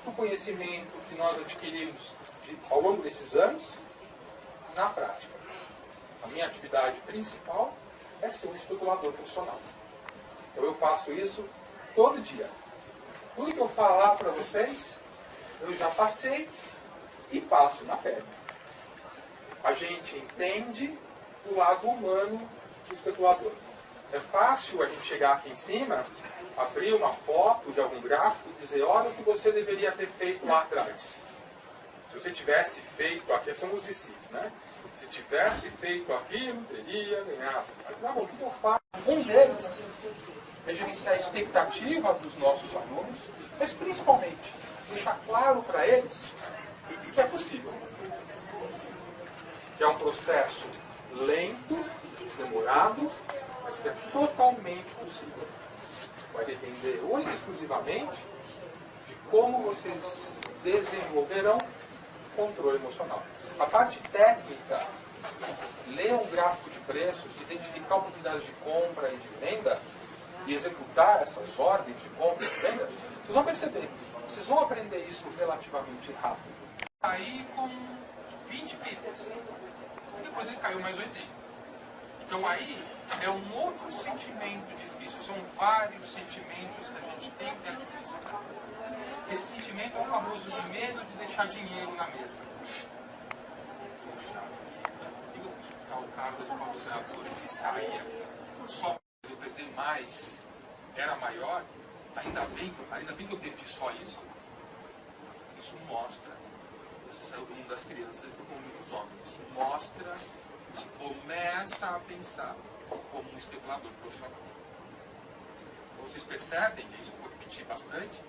do conhecimento que nós adquirimos ao longo desses anos na prática. A minha atividade principal é ser um especulador profissional. Então eu faço isso todo dia. Tudo que eu falar para vocês, eu já passei e passo na pele. A gente entende o lado humano do especulador. É fácil a gente chegar aqui em cima, abrir uma foto de algum gráfico e dizer, olha o que você deveria ter feito lá atrás. Se você tivesse feito aqui, são os ICs, né? Se tivesse feito aquilo, teria ganhado. Mas tá bom, o que eu faço? Um deles é gerenciar a expectativa dos nossos alunos, mas principalmente deixar claro para eles que é possível. Que é um processo lento, demorado, mas que é totalmente possível. Vai depender única e exclusivamente de como vocês desenvolverão controle emocional. A parte técnica, ler um gráfico de preços, identificar oportunidades de compra e de venda e executar essas ordens de compra e de venda, vocês vão perceber. Vocês vão aprender isso relativamente rápido. Aí com 20 pipas. Depois ele caiu mais 80. Então aí é um outro sentimento difícil. São vários sentimentos que a gente tem que administrar. Esse sentimento é o famoso medo de deixar dinheiro na mesa. Poxa vida, eu vou escutar o cara da escola dos operadores e saía só para eu perder mais, era maior. Ainda bem que eu perdi só isso. Isso mostra, você saiu do mundo das crianças e foi para o mundo dos homens. Isso mostra, você começa a pensar como um especulador profissional. Vocês percebem, e isso eu vou repetir bastante,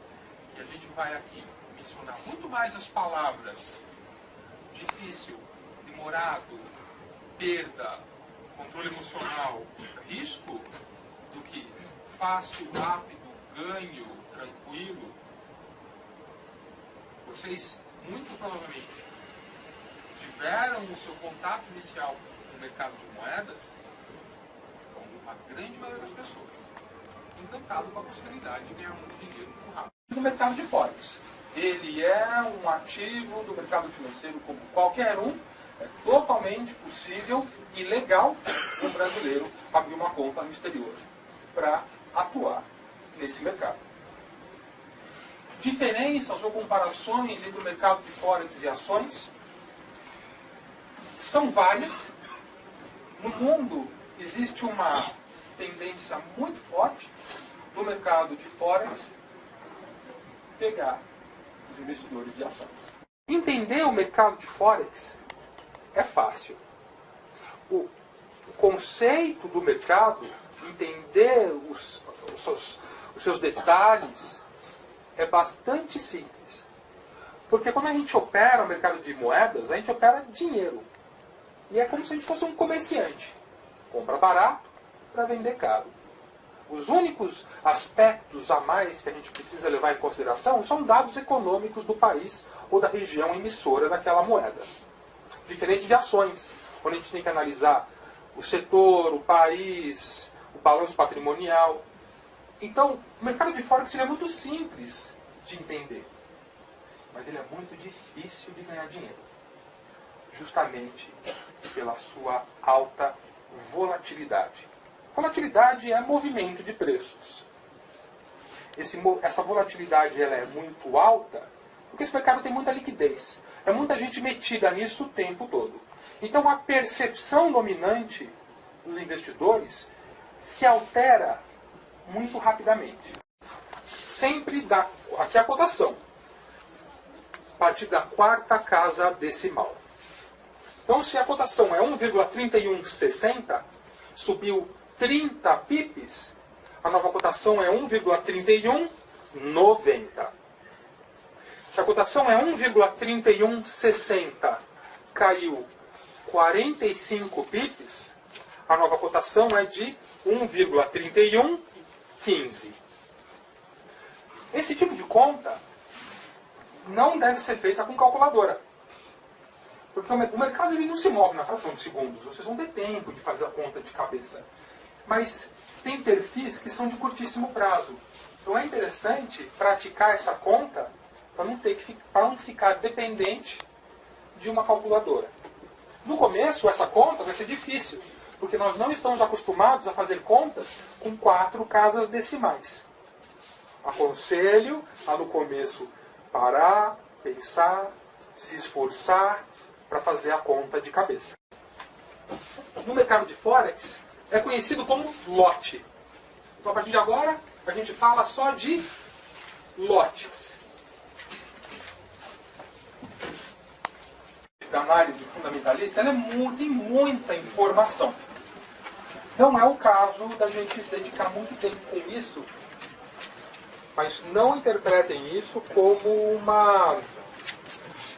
que a gente vai aqui mencionar muito mais as palavras difícil, demorado, perda, controle emocional, risco, do que fácil, rápido, ganho, tranquilo. Vocês, muito provavelmente, tiveram o seu contato inicial no mercado de moedas, como a grande maioria das pessoas, encantado com a possibilidade de ganhar muito dinheiro muito rápido. No mercado de Forex, ele é um ativo do mercado financeiro como qualquer um. É totalmente possível e legal um brasileiro abrir uma conta no exterior para atuar nesse mercado. Diferenças ou comparações entre o mercado de Forex e ações são várias. No mundo existe uma tendência muito forte do mercado de Forex pegar os investidores de ações. Entender o mercado de Forex é fácil. O conceito do mercado, entender os seus detalhes, é bastante simples. Porque quando a gente opera no mercado de moedas, a gente opera dinheiro. E é como se a gente fosse um comerciante. Compra barato para vender caro. Os únicos aspectos a mais que a gente precisa levar em consideração são dados econômicos do país ou da região emissora daquela moeda. Diferente de ações, onde a gente tem que analisar o setor, o país, o balanço patrimonial. Então, o mercado de Forex é muito simples de entender, mas ele é muito difícil de ganhar dinheiro, justamente pela sua alta volatilidade. Volatilidade é movimento de preços. Essa volatilidade ela é muito alta porque esse mercado tem muita liquidez. É muita gente metida nisso o tempo todo. Então a percepção dominante dos investidores se altera muito rapidamente. Sempre dá aqui a cotação, a partir da quarta casa decimal. Então se a cotação é 1,3160, subiu 30 pips, a nova cotação é 1,3190. Se a cotação é 1,3160, caiu 45 pips, a nova cotação é de 1,3115. Esse tipo de conta não deve ser feita com calculadora. Porque o mercado ele não se move na fração de segundos. Vocês vão ter tempo de fazer a conta de cabeça. Mas tem perfis que são de curtíssimo prazo. Então é interessante praticar essa conta para não ficar dependente de uma calculadora. No começo, essa conta vai ser difícil, porque nós não estamos acostumados a fazer contas com 4 casas decimais. Aconselho a, no começo, parar, pensar, se esforçar para fazer a conta de cabeça. No mercado de Forex, é conhecido como lote. Então, a partir de agora, a gente fala só de lotes. A análise fundamentalista ela tem muita informação. Não é o caso da gente dedicar muito tempo com isso, mas não interpretem isso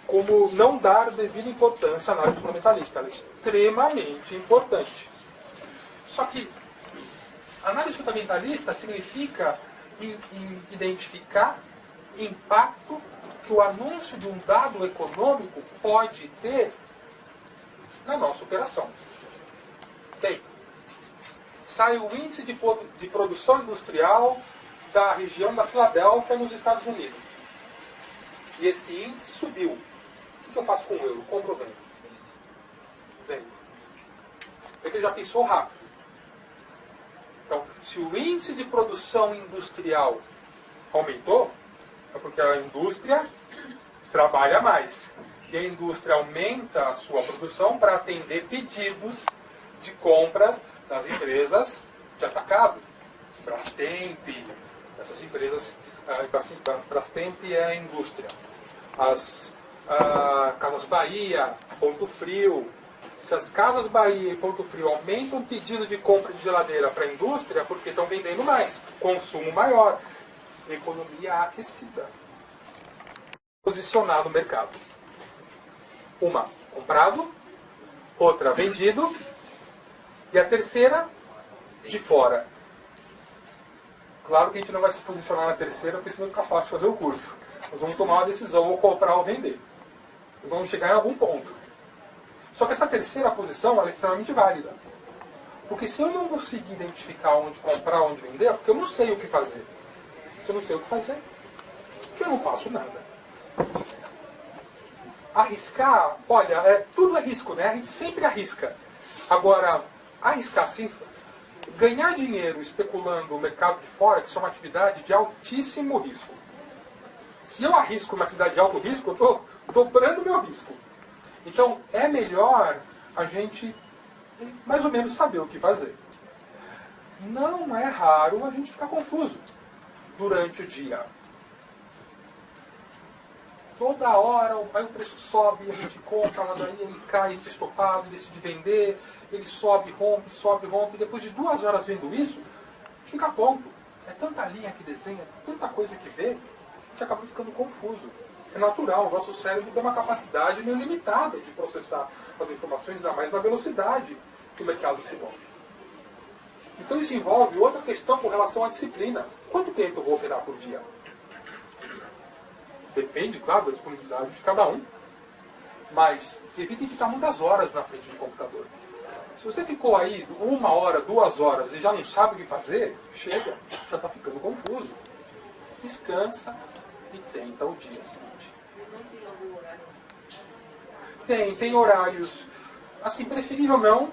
como não dar devida importância à análise fundamentalista. Ela é extremamente importante. Só que a análise fundamentalista significa identificar impacto que o anúncio de um dado econômico pode ter na nossa operação. Bem, sai o índice de produção industrial da região da Filadélfia, nos Estados Unidos. E esse índice subiu. O que eu faço com o euro? Compro ou vendo? Vendo. É que ele já pensou rápido. Então, se o índice de produção industrial aumentou, é porque a indústria trabalha mais. E a indústria aumenta a sua produção para atender pedidos de compras das empresas de atacado. Brastemp, essas empresas, Brastemp é a indústria. As Casas Bahia, Ponto Frio. Se as Casas Bahia e Ponto Frio aumentam o pedido de compra de geladeira para a indústria, é porque estão vendendo mais, consumo maior, economia aquecida. Posicionar no mercado. Uma, comprado. Outra, vendido. E a terceira, de fora. Claro que a gente não vai se posicionar na terceira, porque senão fica fácil fazer o curso. Nós vamos tomar uma decisão, ou comprar ou vender. E vamos chegar em algum ponto. Só que essa terceira posição ela é extremamente válida. Porque se eu não conseguir identificar onde comprar, onde vender, é porque eu não sei o que fazer. Se eu não sei o que fazer, eu não faço nada. Arriscar, olha, tudo é risco, né? A gente sempre arrisca. Agora, arriscar sim, ganhar dinheiro especulando o mercado de Forex é uma atividade de altíssimo risco. Se eu arrisco uma atividade de alto risco, eu estou dobrando o meu risco. Então, é melhor a gente mais ou menos saber o que fazer. Não é raro a gente ficar confuso durante o dia. Toda hora, aí o preço sobe, a gente compra, lá daí ele cai, a gente é estopado, decide vender, ele sobe, rompe, e depois de 2 horas vendo isso, a gente fica tonto. É tanta linha que desenha, tanta coisa que vê, a gente acaba ficando confuso. É natural, o nosso cérebro tem uma capacidade meio limitada de processar as informações, ainda mais na velocidade que o mercado se move. Então isso envolve outra questão com relação à disciplina. Quanto tempo eu vou operar por dia? Depende, claro, da disponibilidade de cada um. Mas evitem ficar muitas horas na frente do computador. Se você ficou aí 1 hora, 2 horas e já não sabe o que fazer, chega, já está ficando confuso. Descansa e tenta o dia seguinte. Tem horários, assim, preferível não,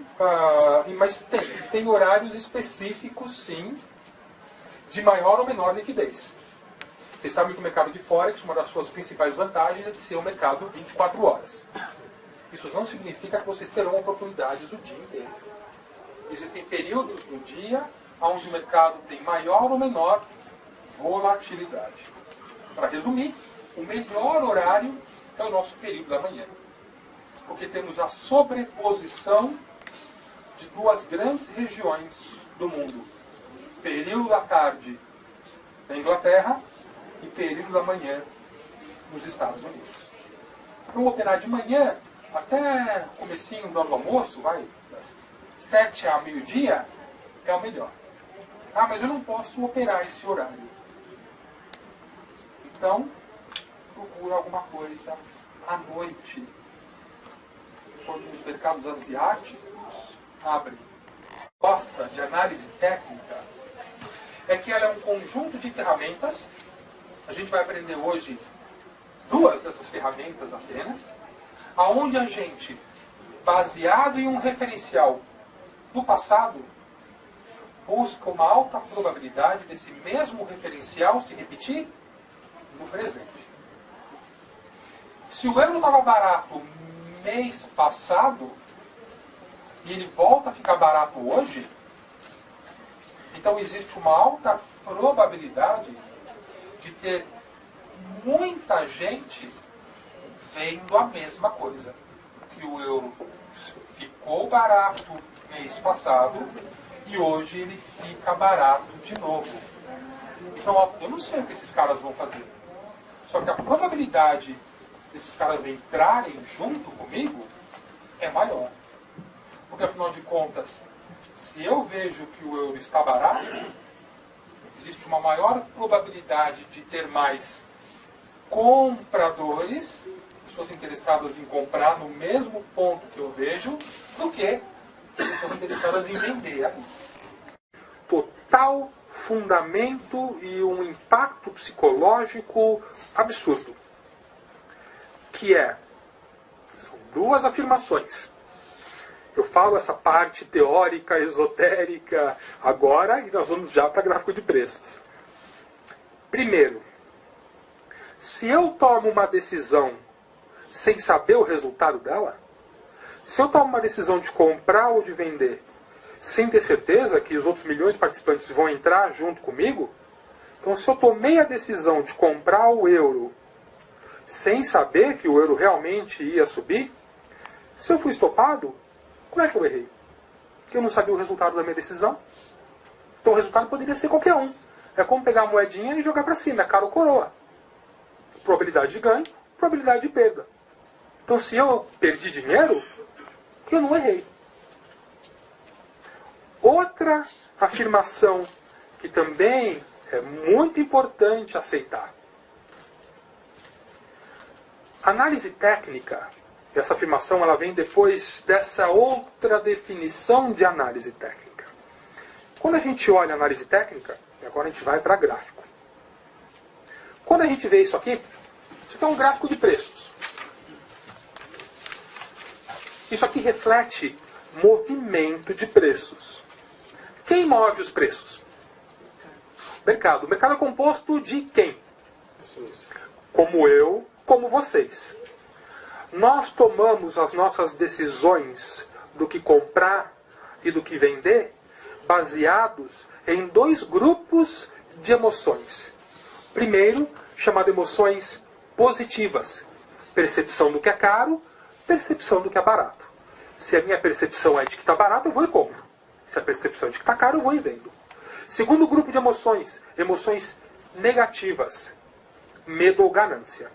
mas tem horários específicos, sim, de maior ou menor liquidez. Vocês sabem que o mercado de Forex, uma das suas principais vantagens é de ser um mercado 24 horas. Isso não significa que vocês terão oportunidades o dia inteiro. Existem períodos no dia onde o mercado tem maior ou menor volatilidade. Para resumir, o melhor horário é o nosso período da manhã. Porque temos a sobreposição de 2 grandes regiões do mundo. Período da tarde na Inglaterra e período da manhã nos Estados Unidos. Para operar de manhã, até o comecinho do almoço, das 7 a meio-dia, é o melhor. Ah, mas eu não posso operar esse horário. Então, procura alguma coisa à noite. Quando os mercados asiáticos abrem. Gosta de análise técnica é que ela é um conjunto de ferramentas. A gente vai aprender hoje duas dessas ferramentas apenas, aonde a gente, baseado em um referencial do passado, busca uma alta probabilidade desse mesmo referencial se repetir no presente. Se o euro estava barato mês passado e ele volta a ficar barato hoje, então existe uma alta probabilidade de ter muita gente vendo a mesma coisa. Que o euro ficou barato mês passado e hoje ele fica barato de novo. Então eu não sei o que esses caras vão fazer. Só que a probabilidade desses caras entrarem junto comigo é maior. Porque afinal de contas, se eu vejo que o euro está barato, existe uma maior probabilidade de ter mais compradores, pessoas interessadas em comprar no mesmo ponto que eu vejo, do que pessoas interessadas em vender ali. Total fundamento e um impacto psicológico absurdo. Que são duas afirmações. Eu falo essa parte teórica, esotérica agora e nós vamos já para gráfico de preços. Primeiro, se eu tomo uma decisão sem saber o resultado dela, se eu tomo uma decisão de comprar ou de vender sem ter certeza que os outros milhões de participantes vão entrar junto comigo, então se eu tomei a decisão de comprar o euro sem saber que o euro realmente ia subir, se eu fui estopado, como é que eu errei? Porque eu não sabia o resultado da minha decisão. Então o resultado poderia ser qualquer um. É como pegar a moedinha e jogar para cima, é cara ou coroa. Probabilidade de ganho, probabilidade de perda. Então se eu perdi dinheiro, eu não errei. Outra afirmação que também é muito importante aceitar. Análise técnica, essa afirmação ela vem depois dessa outra definição de análise técnica. Quando a gente olha a análise técnica, e agora a gente vai para gráfico. Quando a gente vê isso aqui é um gráfico de preços. Isso aqui reflete movimento de preços. Quem move os preços? Mercado. O mercado é composto de quem? Como eu, como vocês. Nós tomamos as nossas decisões do que comprar e do que vender baseados em dois grupos de emoções. Primeiro, chamado emoções positivas. Percepção do que é caro, percepção do que é barato. Se a minha percepção é de que está barato, eu vou e compro. Se a percepção é de que está caro, eu vou e vendo. Segundo grupo de emoções, emoções negativas. Medo ou ganância.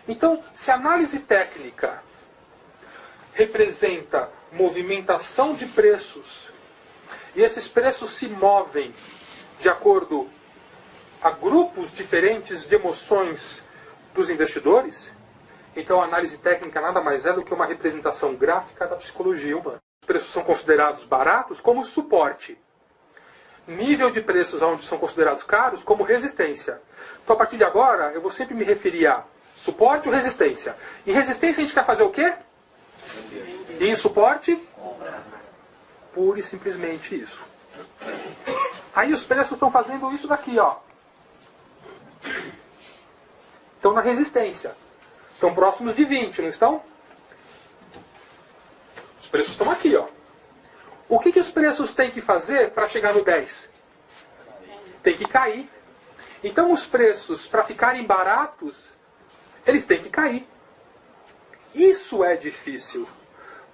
Então, se a análise técnica representa movimentação de preços, e esses preços se movem de acordo a grupos diferentes de emoções dos investidores, então a análise técnica nada mais é do que uma representação gráfica da psicologia humana. Os preços são considerados baratos como suporte. Nível de preços onde são considerados caros como resistência. Então a partir de agora eu vou sempre me referir a suporte ou resistência. Em resistência a gente quer fazer o quê? E em suporte? Pura e simplesmente isso. Aí os preços estão fazendo isso daqui, ó. Estão na resistência. Estão próximos de 20, não estão? Os preços estão aqui, ó. O que os preços têm que fazer para chegar no 10? Tem que cair. Então os preços, para ficarem baratos, eles têm que cair. Isso é difícil.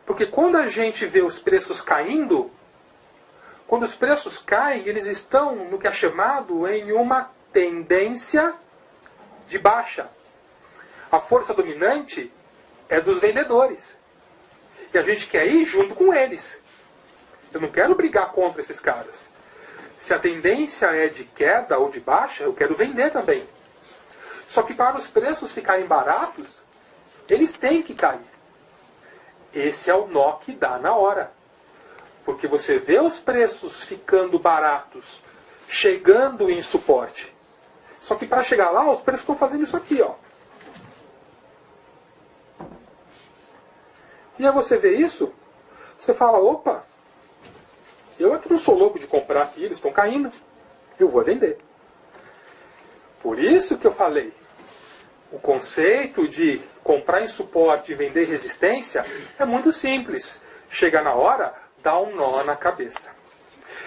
Porque quando a gente vê os preços caindo, quando os preços caem, eles estão no que é chamado em uma tendência de baixa. A força dominante é dos vendedores. E a gente quer ir junto com eles. Eu não quero brigar contra esses caras. Se a tendência é de queda ou de baixa, eu quero vender também. Só que para os preços ficarem baratos, eles têm que cair. Esse é o nó que dá na hora. Porque você vê os preços ficando baratos, chegando em suporte. Só que para chegar lá, os preços estão fazendo isso aqui, ó. E aí você vê isso, você fala, opa, eu aqui não sou louco de comprar aqui, eles estão caindo, eu vou vender. Por isso que eu falei, o conceito de comprar em suporte e vender resistência é muito simples. Chega na hora, dá um nó na cabeça.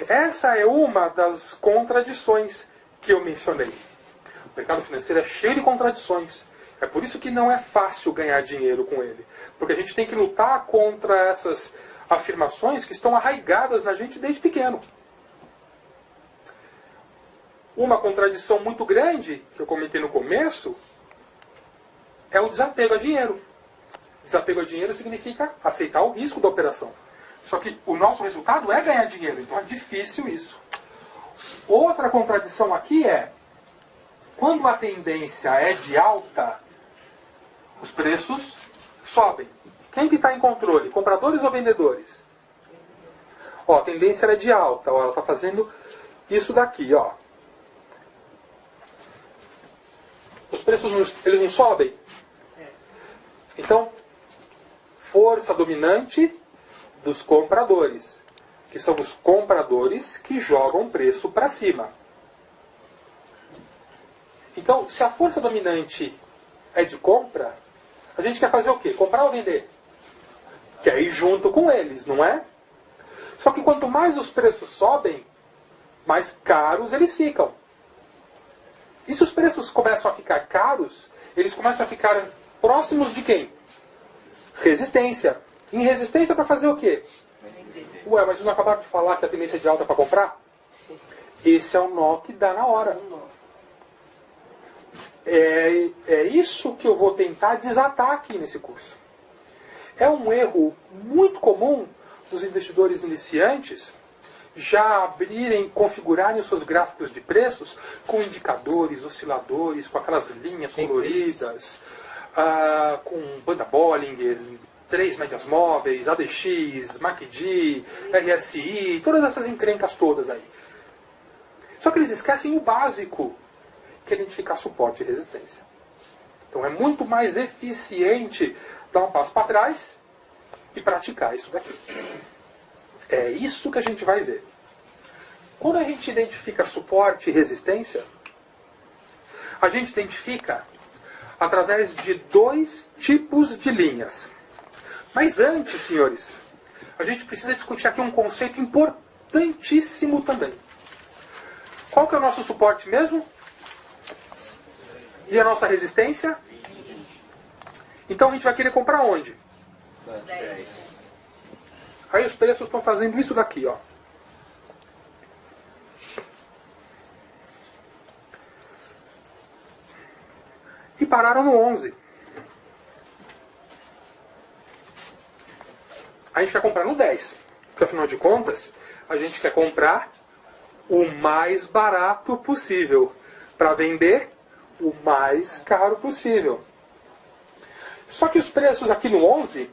Essa é uma das contradições que eu mencionei. O mercado financeiro é cheio de contradições. É por isso que não é fácil ganhar dinheiro com ele. Porque a gente tem que lutar contra essas afirmações que estão arraigadas na gente desde pequeno. Uma contradição muito grande, que eu comentei no começo, é o desapego a dinheiro. Desapego a dinheiro significa aceitar o risco da operação. Só que o nosso resultado é ganhar dinheiro, então é difícil isso. Outra contradição aqui é, quando a tendência é de alta, os preços sobem. Quem que está em controle? Compradores ou vendedores? Ó, a tendência é de alta, ó, ela está fazendo isso daqui, ó. Os preços eles não sobem? Então, força dominante dos compradores, que são os compradores que jogam o preço para cima. Então, se a força dominante é de compra, a gente quer fazer o quê? Comprar ou vender? Quer ir junto com eles, não é? Só que quanto mais os preços sobem, mais caros eles ficam. E se os preços começam a ficar caros, eles começam a ficar próximos de quem? Resistência. Em resistência para fazer o quê? Ué, mas não acabaram de falar que a tendência é de alta para comprar? Esse é o nó que dá na hora. É isso que eu vou tentar desatar aqui nesse curso. É um erro muito comum dos investidores iniciantes já abrirem, configurarem os seus gráficos de preços com indicadores, osciladores, com aquelas linhas coloridas, com banda Bollinger, 3 médias móveis, ADX, MACD, RSI, todas essas encrencas todas aí. Só que eles esquecem o básico, que é identificar suporte e resistência. Então é muito mais eficiente dar um passo para trás e praticar isso daqui. É isso que a gente vai ver. Quando a gente identifica suporte e resistência, a gente identifica através de 2 tipos de linhas. Mas antes, senhores, a gente precisa discutir aqui um conceito importantíssimo também. Qual que é o nosso suporte mesmo? E a nossa resistência? Então a gente vai querer comprar onde? 10. Aí os preços estão fazendo isso daqui, ó. E pararam no 11. A gente quer comprar no 10. Porque afinal de contas, a gente quer comprar o mais barato possível para vender o mais caro possível. Só que os preços aqui no 11,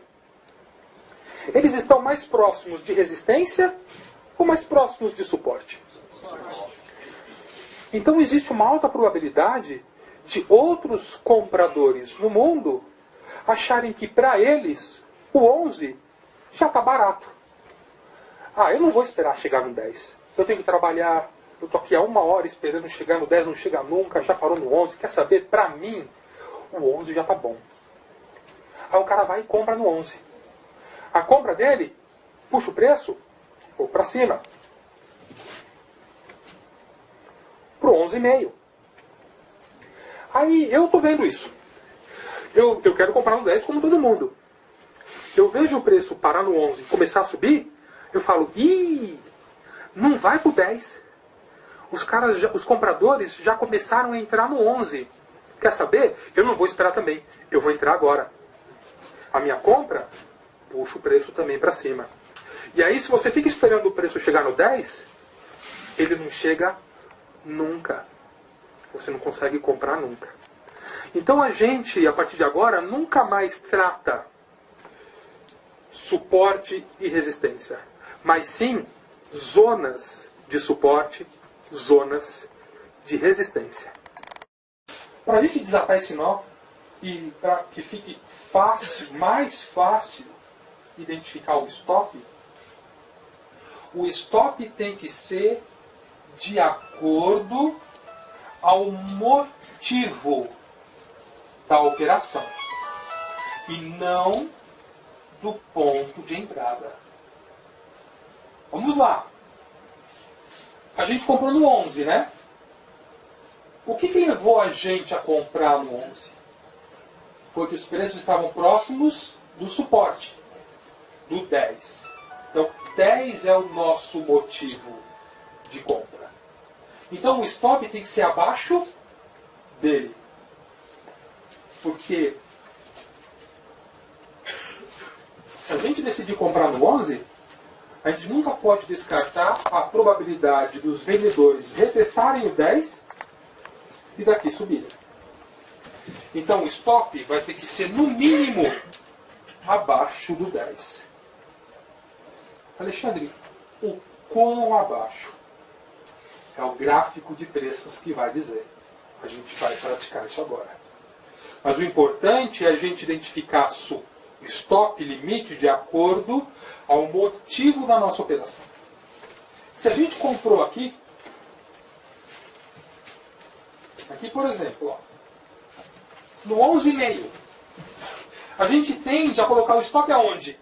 eles estão mais próximos de resistência ou mais próximos de suporte? Então existe uma alta probabilidade de outros compradores no mundo acharem que para eles o 11 já está barato. Ah, eu não vou esperar chegar no 10. Eu tenho que trabalhar, eu estou aqui há 1 hora esperando chegar no 10, não chega nunca, já parou no 11. Quer saber? Para mim, o 11 já está bom. Aí o cara vai e compra no 11. A compra dele puxa o preço ou para cima para o 11,5. Aí eu estou vendo isso. Eu quero comprar no 10 como todo mundo. Eu vejo o preço parar no 11 e começar a subir, eu falo, ih, não vai para o 10. Os compradores já começaram a entrar no 11. Quer saber? Eu não vou esperar também. Eu vou entrar agora. A minha compra puxa o preço também para cima. E aí, se você fica esperando o preço chegar no 10, ele não chega nunca. Você não consegue comprar nunca. Então a gente, a partir de agora, nunca mais trata suporte e resistência, mas sim zonas de suporte, zonas de resistência. Para a gente desatar esse nó e para que fique fácil, mais fácil identificar o stop tem que ser de acordo ao motivo da operação e não do ponto de entrada. Vamos lá. A gente comprou no 11, né? O que levou a gente a comprar no 11? Foi que os preços estavam próximos do suporte, do 10. Então, 10 é o nosso motivo de compra. Então, o stop tem que ser abaixo dele. Porque se a gente decidir comprar no 11, a gente nunca pode descartar a probabilidade dos vendedores retestarem o 10 e daqui subirem. Então o stop vai ter que ser no mínimo abaixo do 10. Alexandre, o quão abaixo? É o gráfico de preços que vai dizer. A gente vai praticar isso agora. Mas o importante é a gente identificar o stop limite de acordo ao motivo da nossa operação. Se a gente comprou aqui por exemplo, ó, no 11,5, a gente tende a colocar o stop aonde?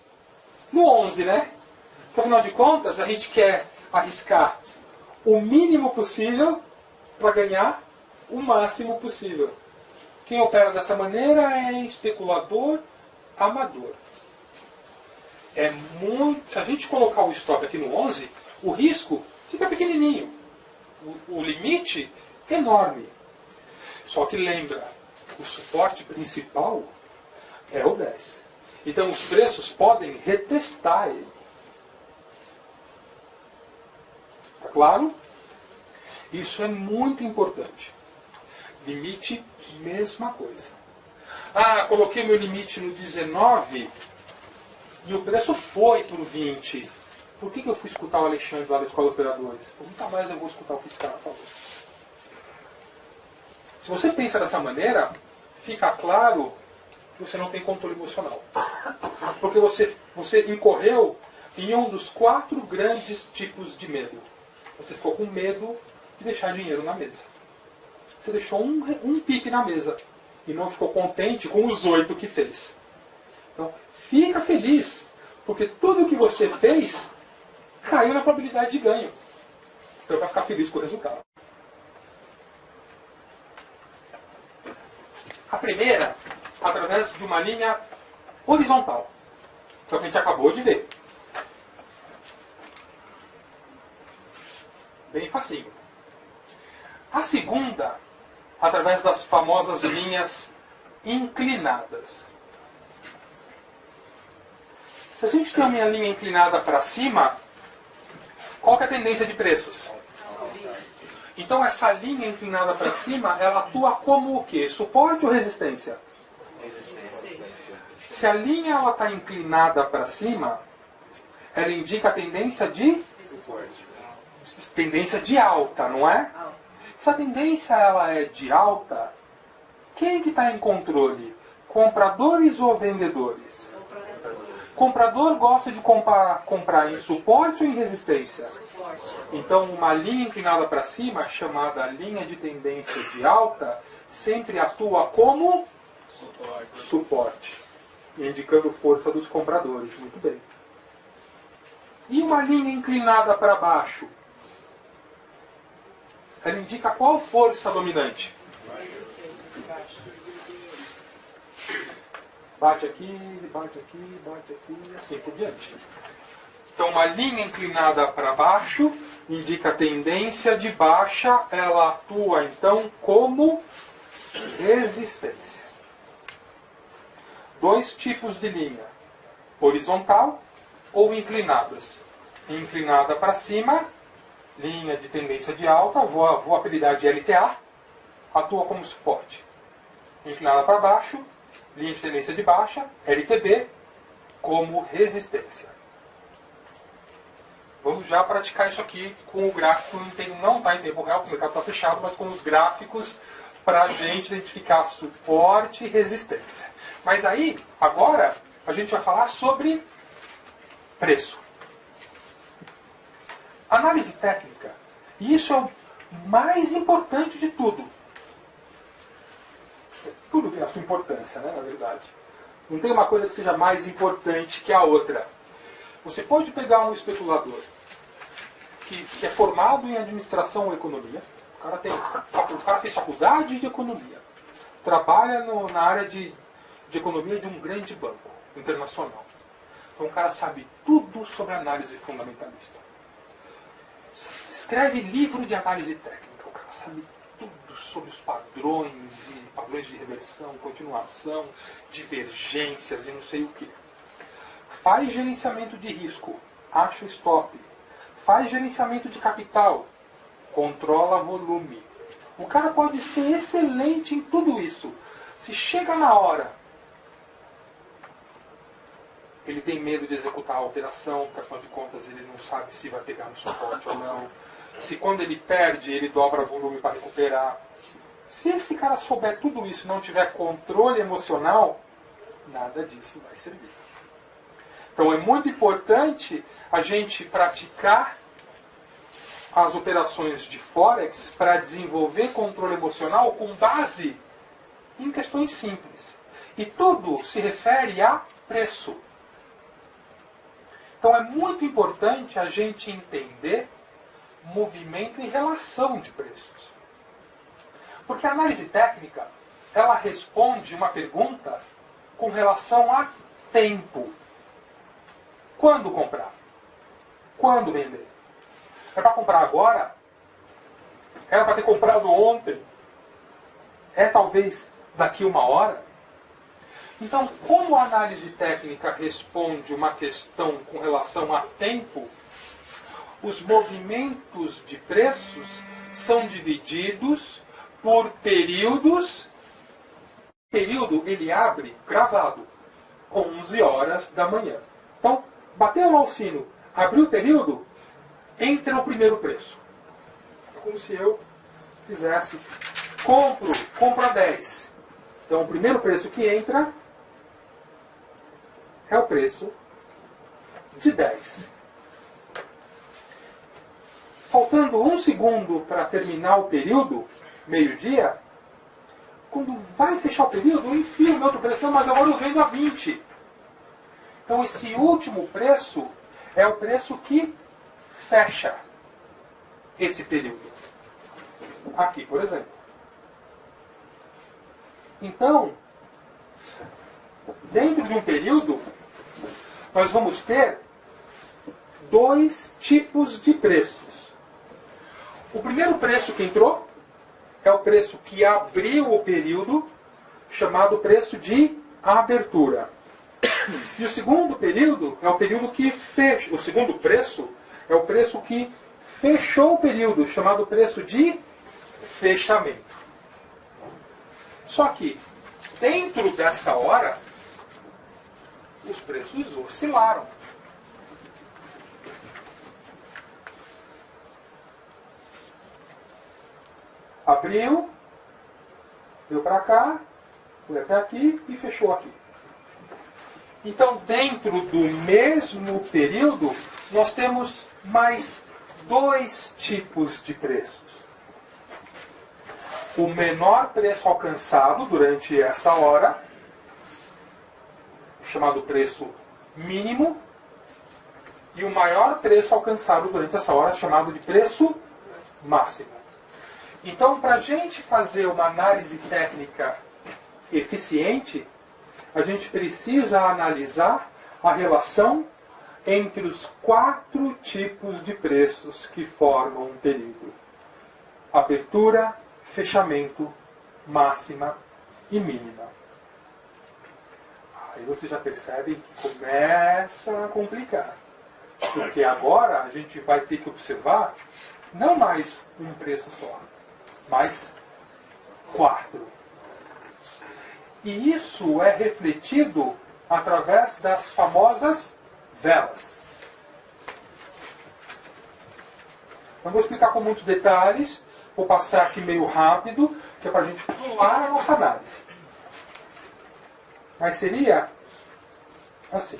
No 11, né? Porque, afinal de contas, a gente quer arriscar o mínimo possível para ganhar o máximo possível. Quem opera dessa maneira é especulador amador. Se a gente colocar o stop aqui no 11, o risco fica pequenininho. O limite é enorme. Só que lembra, o suporte principal é o 10. Então os preços podem retestar ele. Tá claro? Isso é muito importante. Limite, mesma coisa. Ah, coloquei meu limite no 19 e o preço foi para o 20. Por que eu fui escutar o Alexandre lá da Escola Operadores? Nunca mais eu vou escutar o que esse cara falou. Se você pensa dessa maneira, fica claro que você não tem controle emocional. Porque você incorreu em um dos 4 grandes tipos de medo. Você ficou com medo de deixar dinheiro na mesa. Você deixou um pipe na mesa e não ficou contente com os 8 que fez. Então, fica feliz, porque tudo que você fez caiu na probabilidade de ganho. Então, vai ficar feliz com o resultado. A primeira, através de uma linha horizontal, que é o que a gente acabou de ver. Bem facinho. A segunda, através das famosas linhas inclinadas. Se a gente tem uma linha inclinada para cima, qual que é a tendência de preços? Então essa linha inclinada para cima, ela atua como o quê? Suporte ou resistência? Resistência. Se a linha está inclinada para cima, ela indica a tendência de? Tendência de alta, não é? Se a tendência ela é de alta, quem que está em controle? Compradores ou vendedores? Comprador gosta de comprar em suporte ou em resistência? Então, uma linha inclinada para cima, chamada linha de tendência de alta, sempre atua como suporte, indicando força dos compradores. Muito bem. E uma linha inclinada para baixo? Ela indica qual força dominante? Bate aqui, bate aqui, bate aqui, e assim por diante. Então, uma linha inclinada para baixo indica tendência de baixa, ela atua então como resistência. 2 tipos de linha: horizontal ou inclinadas. Inclinada para cima, linha de tendência de alta, vou apelidar de LTA, atua como suporte. Inclinada para baixo, linha de tendência de baixa, LTB, como resistência. Vamos já praticar isso aqui com o gráfico, não está em tempo real, porque o mercado está fechado, mas com os gráficos para a gente identificar suporte e resistência. Mas aí, agora, a gente vai falar sobre preço. Análise técnica. E isso é o mais importante de tudo. Tudo tem a sua importância, né, na verdade. Não tem uma coisa que seja mais importante que a outra. Você pode pegar um especulador que é formado em administração ou economia. O cara fez faculdade de economia. Trabalha na área de economia de um grande banco internacional. Então o cara sabe tudo sobre análise fundamentalista. Escreve livro de análise técnica. O cara sabe tudo sobre os padrões de reversão, continuação, divergências e não sei o que. Faz gerenciamento de risco, acha stop. Faz gerenciamento de capital, controla volume. O cara pode ser excelente em tudo isso. Se chega na hora, ele tem medo de executar a operação, porque afinal de contas ele não sabe se vai pegar no suporte ou não. Se quando ele perde, ele dobra volume para recuperar. Se esse cara souber tudo isso e não tiver controle emocional, nada disso vai servir. Então é muito importante a gente praticar as operações de Forex para desenvolver controle emocional com base em questões simples. E tudo se refere a preço. Então é muito importante a gente entender movimento e relação de preços. Porque a análise técnica, ela responde uma pergunta com relação a tempo. Quando comprar? Quando vender? É para comprar agora? Era para ter comprado ontem? É talvez daqui uma hora? Então, como a análise técnica responde uma questão com relação a tempo, os movimentos de preços são divididos por períodos. O período ele abre gravado, 11 horas da manhã. Então, bateu lá o sino, abriu o período, entra o primeiro preço. É como se eu fizesse, compro a 10. Então, o primeiro preço que entra é o preço de 10. Faltando 1 segundo para terminar o período, meio-dia, quando vai fechar o período, eu enfio o meu outro preço, mas agora eu vendo a 20. Então esse último preço é o preço que fecha esse período. Aqui, por exemplo. Então, dentro de um período, nós vamos ter 2 tipos de preços. O primeiro preço que entrou é o preço que abriu o período, chamado preço de abertura. E o segundo período é o período que fecha. O segundo preço é o preço que fechou o período, chamado preço de fechamento. Só que, dentro dessa hora, os preços oscilaram. Abriu, veio para cá, foi até aqui e fechou aqui. Então, dentro do mesmo período, nós temos mais 2 tipos de preços. O menor preço alcançado durante essa hora, chamado preço mínimo, e o maior preço alcançado durante essa hora, chamado de preço máximo. Então, para a gente fazer uma análise técnica eficiente, a gente precisa analisar a relação entre os 4 tipos de preços que formam um período: abertura, fechamento, máxima e mínima. Aí você já percebe que começa a complicar. Porque agora a gente vai ter que observar não mais um preço só, mas 4. E isso é refletido através das famosas velas. Não vou explicar com muitos detalhes, vou passar aqui meio rápido, que é para a gente pular a nossa análise. Mas seria assim.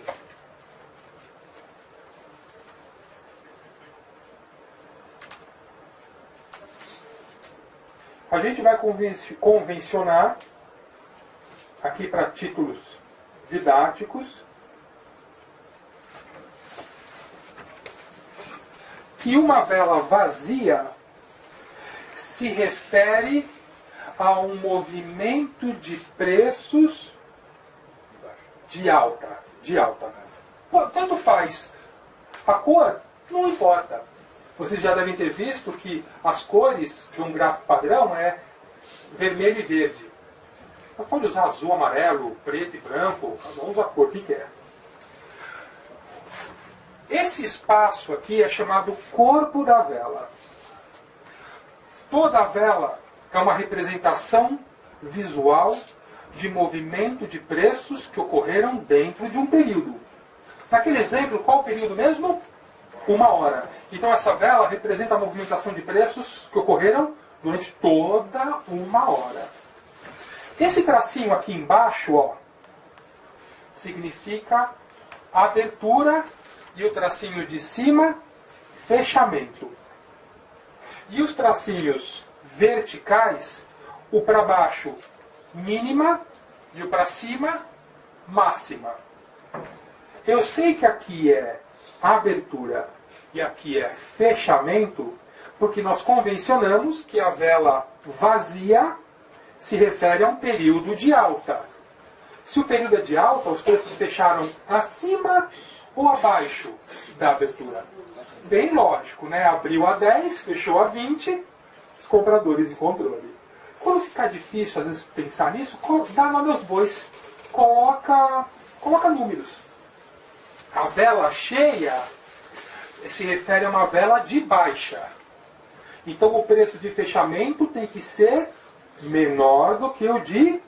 a gente vai convencionar, aqui para títulos didáticos, que uma vela vazia se refere a um movimento de preços de alta. Tanto faz. A cor não importa. Vocês já devem ter visto que as cores de um gráfico padrão é vermelho e verde. Você pode usar azul, amarelo, preto e branco, cada um usa a cor que quer. Esse espaço aqui é chamado corpo da vela. Toda a vela é uma representação visual de movimento de preços que ocorreram dentro de um período. Naquele exemplo, qual o período mesmo? 1 hora. Então essa vela representa a movimentação de preços que ocorreram durante toda 1 hora. Esse tracinho aqui embaixo, ó, significa abertura, e o tracinho de cima, fechamento. E os tracinhos verticais, o para baixo mínima e o para cima máxima. Eu sei que aqui é abertura e aqui é fechamento, porque nós convencionamos que a vela vazia se refere a um período de alta. Se o período é de alta, os preços fecharam acima ou abaixo da abertura? Bem lógico, né? Abriu a 10, fechou a 20, os compradores em controle. Quando ficar difícil, às vezes, pensar nisso, dá nome aos bois. Coloca números. A vela cheia se refere a uma vela de baixa. Então o preço de fechamento tem que ser menor do que o de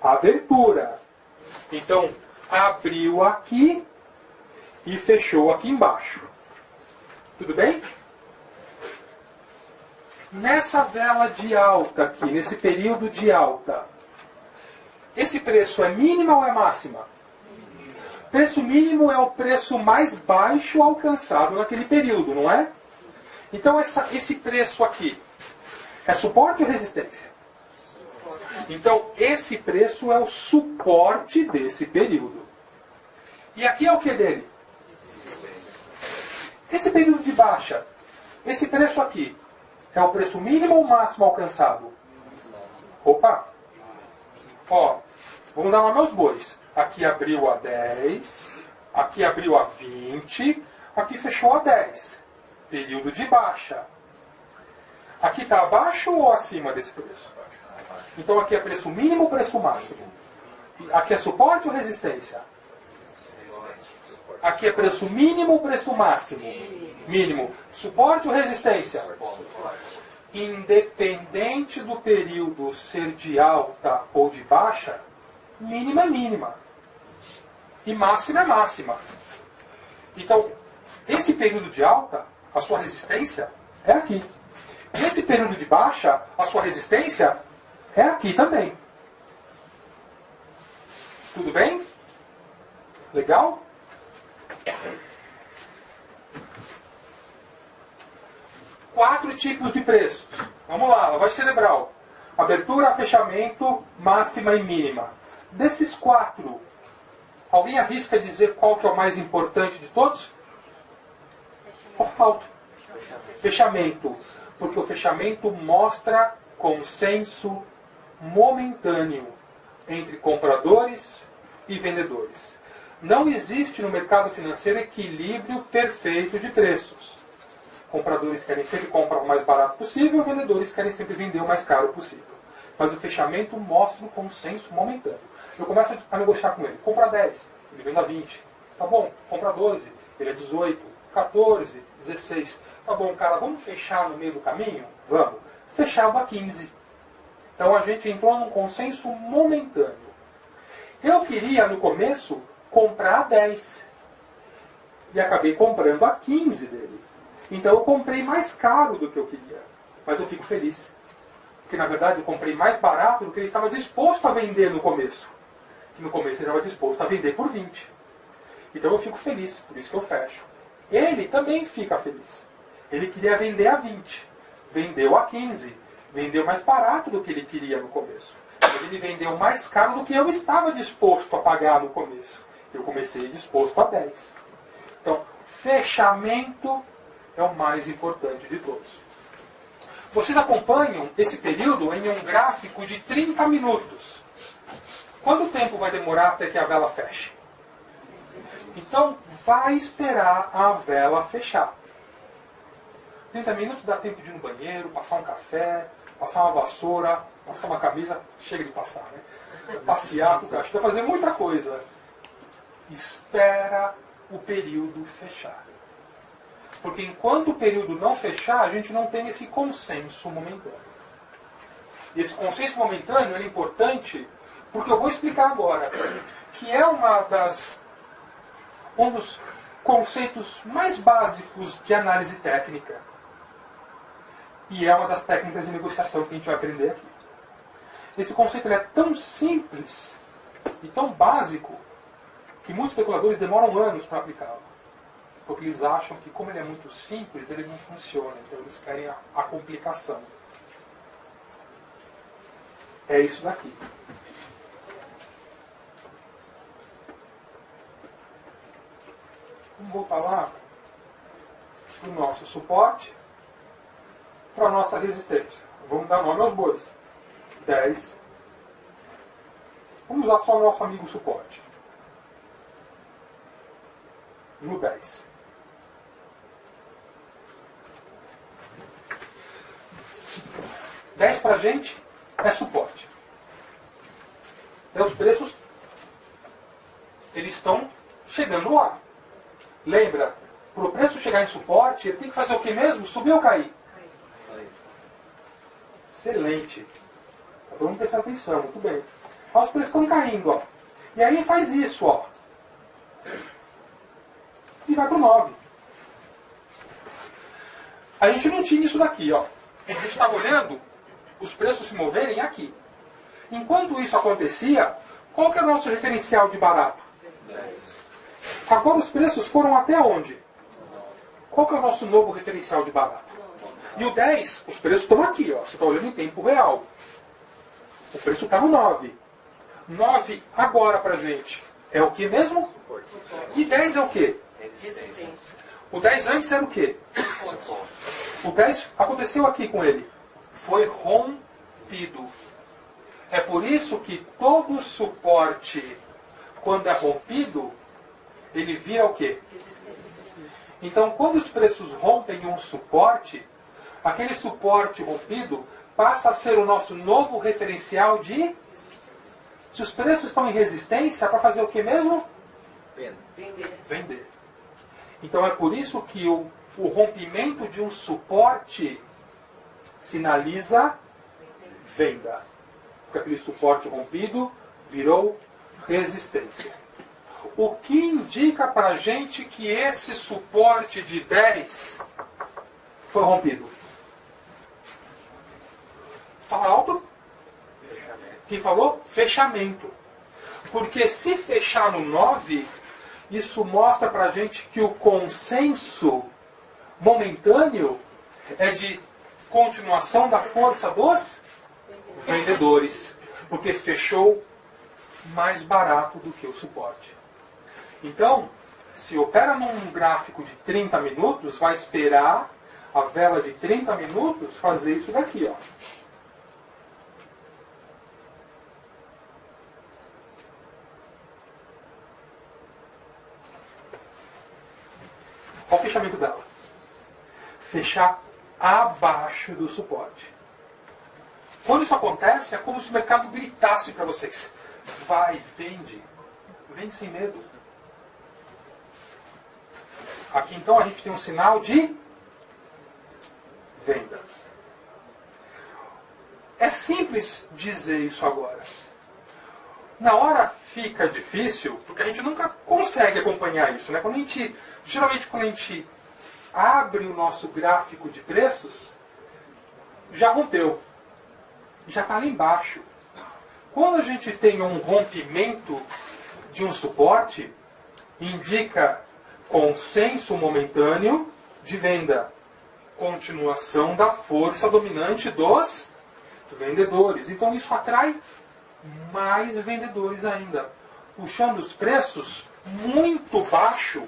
abertura. Então, abriu aqui e fechou aqui embaixo. Tudo bem? Nessa vela de alta aqui, nesse período de alta, esse preço é mínima ou é máxima? Preço mínimo é o preço mais baixo alcançado naquele período, não é? Então esse preço aqui é suporte ou resistência? Então esse preço é o suporte desse período. E aqui é o que dele? Esse período de baixa, esse preço aqui, é o preço mínimo ou máximo alcançado? Opa! Ó, vamos dar nome aos bois. Aqui abriu a 10, aqui abriu a 20, aqui fechou a 10. Período de baixa. Aqui está abaixo ou acima desse preço? Então aqui é preço mínimo ou preço máximo? Aqui é suporte ou resistência? Aqui é preço mínimo ou preço máximo? Mínimo. Suporte ou resistência? Independente do período ser de alta ou de baixa, mínima é mínima. E máxima é máxima. Então, esse período de alta, a sua resistência é aqui. E esse período de baixa, a sua resistência é aqui também. Tudo bem? Legal? Quatro tipos de preços. Vamos lá, lavagem cerebral. Abertura, fechamento, máxima e mínima. Desses 4, alguém arrisca dizer qual que é o mais importante de todos? Falta. Fechamento. Porque o fechamento mostra consenso momentâneo entre compradores e vendedores. Não existe no mercado financeiro equilíbrio perfeito de preços. Compradores querem sempre comprar o mais barato possível, vendedores querem sempre vender o mais caro possível. Mas o fechamento mostra um consenso momentâneo. Eu começo a negociar com ele. Compra 10, ele vende a 20. Tá bom, compra 12, ele é 18, 14, 16. Tá bom, cara, vamos fechar no meio do caminho? Vamos. Fechava a 15. Então a gente entrou num consenso momentâneo. Eu queria, no começo, comprar a 10. E acabei comprando a 15 dele. Então eu comprei mais caro do que eu queria. Mas eu fico feliz. Porque na verdade eu comprei mais barato do que ele estava disposto a vender no começo. Que no começo ele estava disposto a vender por 20. Então eu fico feliz, por isso que eu fecho. Ele também fica feliz. Ele queria vender a 20. Vendeu a 15. vendeu mais barato do que ele queria no começo. Mas ele vendeu mais caro do que eu estava disposto a pagar no começo. Eu comecei disposto a 10. Então, fechamento é o mais importante de todos. Vocês acompanham esse período em um gráfico de 30 minutos. Quanto tempo vai demorar até que a vela feche? Então, vai esperar a vela fechar. 30 minutos dá tempo de ir no banheiro, passar um café, passar uma vassoura, passar uma camisa. Chega de passar, né? Passear com o cachorro, fazer muita coisa. Espera o período fechar. Porque enquanto o período não fechar, a gente não tem esse consenso momentâneo. E esse consenso momentâneo é importante porque eu vou explicar agora que é um dos conceitos mais básicos de análise técnica. E é uma das técnicas de negociação que a gente vai aprender aqui. Esse conceito ele é tão simples e tão básico que muitos especuladores demoram anos para aplicá-lo. Porque eles acham que, como ele é muito simples, ele não funciona. Então eles querem a complicação. É isso daqui. Vamos voltar lá para o nosso suporte, para a nossa resistência. Vamos dar nome aos bois. 10. Vamos usar só o nosso amigo suporte. No 10. $10 para a gente é suporte. Então, os preços eles estão chegando lá. Lembra, para o preço chegar em suporte, ele tem que fazer o que mesmo? Subir ou cair? Excelente. Tá todo mundo prestando atenção, muito bem. Ó, os preços estão caindo, ó. E aí faz isso, ó. E vai para o 9. A gente não tinha isso daqui, ó. A gente estava olhando os preços se moverem aqui. Enquanto isso acontecia, qual que é o nosso referencial de barato? 10. Agora os preços foram até onde? Qual que é o nosso novo referencial de barato? E o 10, os preços estão aqui, ó. Você está olhando em tempo real. O preço está no 9. 9 agora pra gente é o que mesmo? E 10 é o que? O 10 antes era o quê? O 10 aconteceu aqui com ele. Foi rompido. É por isso que todo suporte, quando é rompido, ele vira o quê? Então, quando os preços rompem um suporte, aquele suporte rompido passa a ser o nosso novo referencial de... Se os preços estão em resistência, para fazer o que mesmo? Vender. Então é por isso que o rompimento de um suporte sinaliza venda. Porque aquele suporte rompido virou resistência. O que indica para a gente que esse suporte de 10 foi rompido? Fala alto. Quem falou? Fechamento. Porque se fechar no 9, isso mostra para a gente que o consenso momentâneo é de continuação da força dos vendedores. Porque fechou mais barato do que o suporte. Então, se opera num gráfico de 30 minutos, vai esperar a vela de 30 minutos fazer isso daqui, ó. Olha o fechamento dela. Fechar abaixo do suporte. Quando isso acontece, é como se o mercado gritasse para vocês. Vai, vende. Vende sem medo. Aqui então a gente tem um sinal de venda. É simples dizer isso agora. Na hora fica difícil, porque a gente nunca consegue acompanhar isso, né? Geralmente quando a gente abre o nosso gráfico de preços, já rompeu. Já está lá embaixo. Quando a gente tem um rompimento de um suporte, indica consenso momentâneo de venda. Continuação da força dominante dos vendedores. Então isso atrai mais vendedores ainda, puxando os preços muito baixo,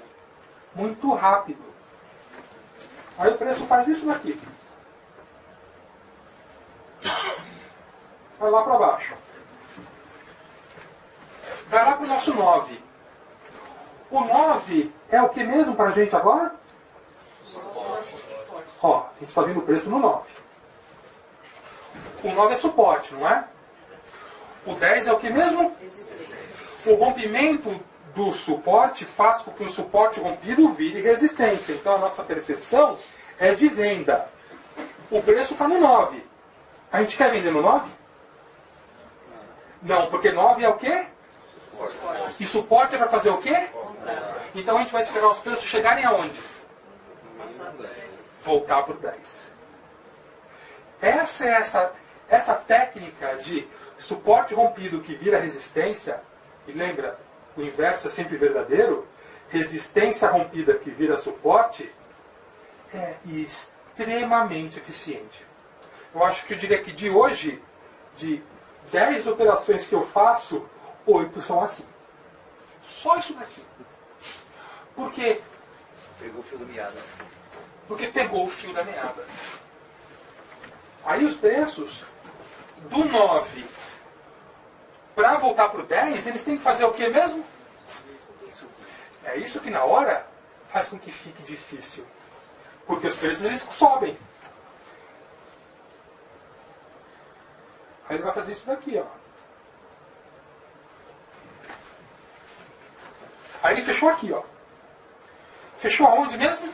muito rápido. Aí o preço faz isso daqui. Vai lá para baixo. Vai lá para o nosso 9. O 9 é o que mesmo para a gente agora? Ó, a gente está vendo o preço no 9. O 9 é suporte, não é? O 10 é o que mesmo? O rompimento do suporte faz com que o suporte rompido vire resistência. Então a nossa percepção é de venda. O preço está no 9. A gente quer vender no 9? Não, porque 9 é o quê? E suporte é para fazer o quê? Então a gente vai esperar os preços chegarem aonde? Voltar para o 10. Essa técnica de suporte rompido que vira resistência, e lembra, o inverso é sempre verdadeiro, resistência rompida que vira suporte, é extremamente eficiente. Eu acho que eu diria que de hoje, de 10 operações que eu faço, 8 são assim. Só isso daqui. Porque pegou o fio da meada. Porque pegou o fio da meada. Aí os preços do 9 para voltar para o 10, eles têm que fazer o que mesmo? É isso que na hora faz com que fique difícil. Porque os preços eles sobem. Aí ele vai fazer isso daqui, ó. Aí ele fechou aqui, ó. Fechou aonde mesmo?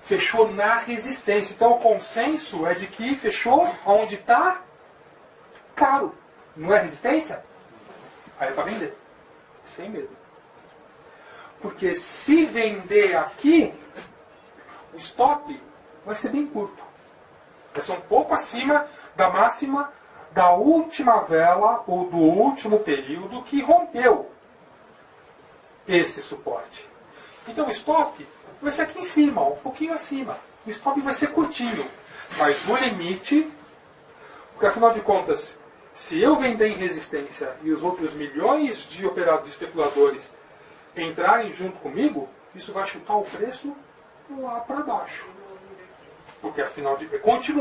Fechou na resistência. Então o consenso é de que fechou onde está caro. Não é resistência? Aí é para vender. Sem medo. Porque se vender aqui, o stop vai ser bem curto. Vai ser um pouco acima da máxima da última vela ou do último período que rompeu esse suporte. Então o stop vai ser aqui em cima, um pouquinho acima. O stop vai ser curtinho. Mas o limite, porque afinal de contas, se eu vender em resistência e os outros milhões de operadores, de especuladores entrarem junto comigo, isso vai chutar o preço lá para baixo. Porque afinal de contas,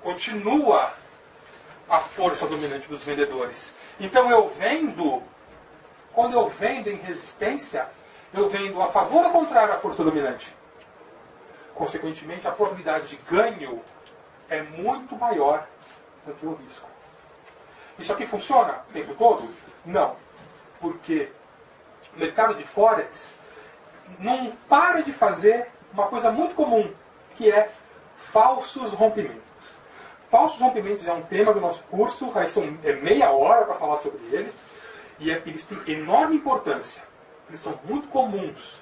continua a força dominante dos vendedores. Então eu vendo, quando eu vendo em resistência, eu vendo a favor ou contrário à força dominante. Consequentemente, a probabilidade de ganho é muito maior do que o risco. Isso aqui funciona o tempo todo? Não. Porque o mercado de Forex não para de fazer uma coisa muito comum, que é falsos rompimentos. Falsos rompimentos é um tema do nosso curso, aí é meia hora para falar sobre ele, e eles têm enorme importância. Eles são muito comuns.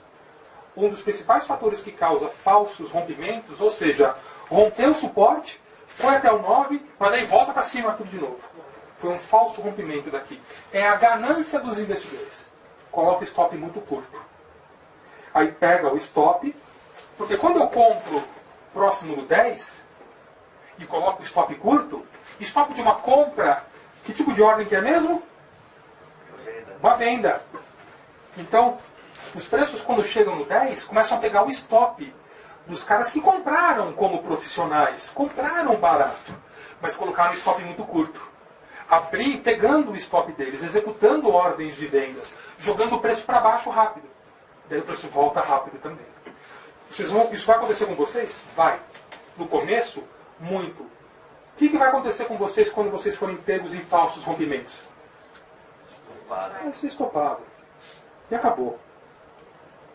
Um dos principais fatores que causa falsos rompimentos, ou seja, rompeu o suporte, foi até o 9, mas daí volta para cima tudo de novo. Foi um falso rompimento daqui. É a ganância dos investidores. Coloca o stop muito curto. Aí pega o stop, porque quando eu compro próximo do 10 e coloco o stop curto, stop de uma compra, que tipo de ordem que é mesmo? Uma venda. Então, os preços quando chegam no 10 começam a pegar o stop dos caras que compraram como profissionais. Compraram barato, mas colocaram o stop muito curto. Pegando o stop deles, executando ordens de vendas, jogando o preço para baixo rápido. Daí o preço volta rápido também. Isso vai acontecer com vocês? Vai. No começo, muito. O que vai acontecer com vocês quando vocês forem pegos em falsos rompimentos? Vai ser estopado. E acabou.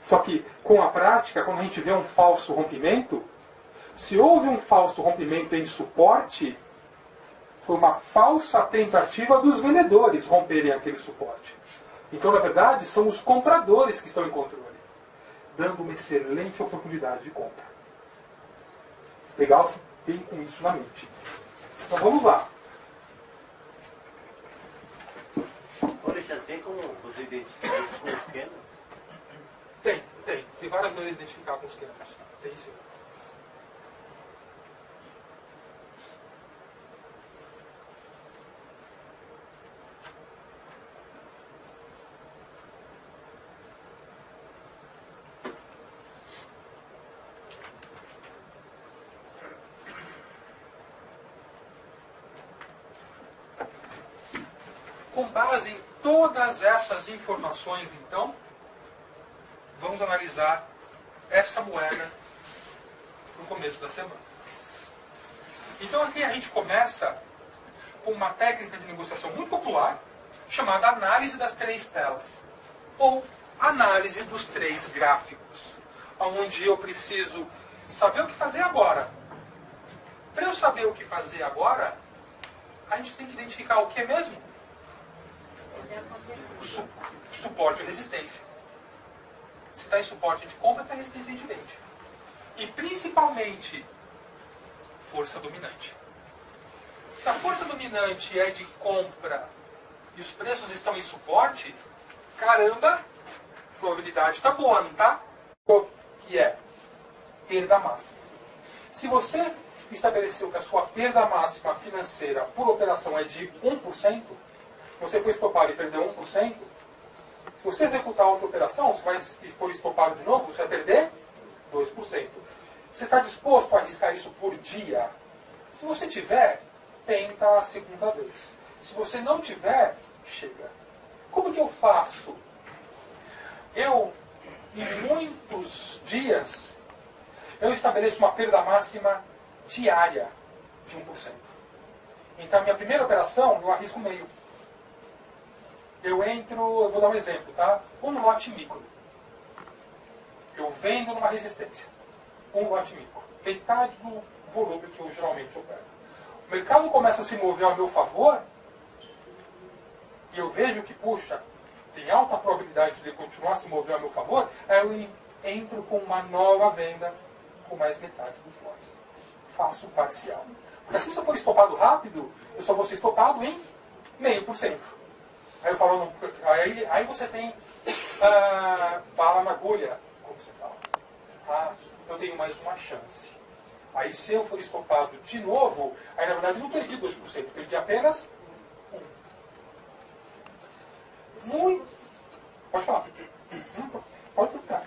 Só que, com a prática, quando a gente vê um falso rompimento, se houve um falso rompimento em suporte, foi uma falsa tentativa dos vendedores romperem aquele suporte. Então, na verdade, são os compradores que estão em controle, dando uma excelente oportunidade de compra. Legal? Tem com isso na mente. Então, vamos lá. Alexandre, tem como você identificar isso com o esquema? Tem. Tem várias maneiras de identificar com os esquemas. Tem sim. Com base em todas essas informações, então, vamos analisar essa moeda no começo da semana. Então aqui a gente começa com uma técnica de negociação muito popular, chamada análise das três telas, ou análise dos três gráficos, onde eu preciso saber o que fazer agora. Para eu saber o que fazer agora, a gente tem que identificar o que é mesmo? Suporte e resistência. Se está em suporte, a gente compra, se está em resistência, a gente vende. E principalmente, força dominante. Se a força dominante é de compra e os preços estão em suporte, caramba, a probabilidade está boa, não está? Que é perda máxima. Se você estabeleceu que a sua perda máxima financeira por operação é de 1%, você foi estopado e perdeu 1%, se você executar outra operação e for estopado de novo, você vai perder 2%. Você está disposto a arriscar isso por dia? Se você tiver, tenta a segunda vez. Se você não tiver, chega. Como que eu faço? Eu, em muitos dias, eu estabeleço uma perda máxima diária de 1%. Então, a minha primeira operação, eu arrisco meio. Eu vou dar um exemplo, tá? Um lote micro. Eu vendo numa resistência. Um lote micro. Metade do volume que eu geralmente opero. O mercado começa a se mover ao meu favor e eu vejo que, puxa, tem alta probabilidade de ele continuar a se mover ao meu favor, aí eu entro com uma nova venda com mais metade dos lotes. Faço parcial. Porque assim, se eu for estopado rápido, eu só vou ser estopado em 0,5%. Aí eu falo, aí você tem bala na agulha, como você fala. Eu tenho mais uma chance. Aí se eu for estopado de novo, aí na verdade eu não perdi 2%, perdi apenas 1%. Muito. Pode falar. Pode ficar.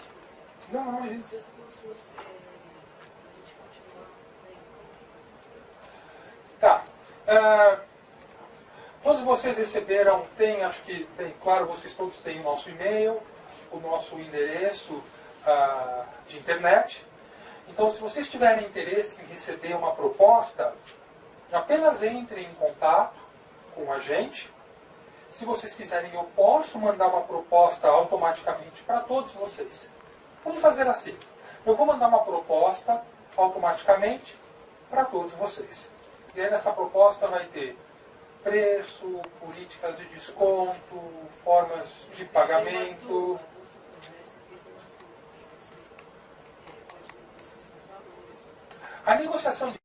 Não, mas isso. Tá. Todos vocês receberam, acho que, bem claro, vocês todos têm o nosso e-mail, o nosso endereço de internet. Então, se vocês tiverem interesse em receber uma proposta, apenas entrem em contato com a gente. Se vocês quiserem, eu posso mandar uma proposta automaticamente para todos vocês. Vamos fazer assim. Eu vou mandar uma proposta automaticamente para todos vocês. E aí nessa proposta vai ter preço, políticas de desconto, formas de pagamento. A negociação de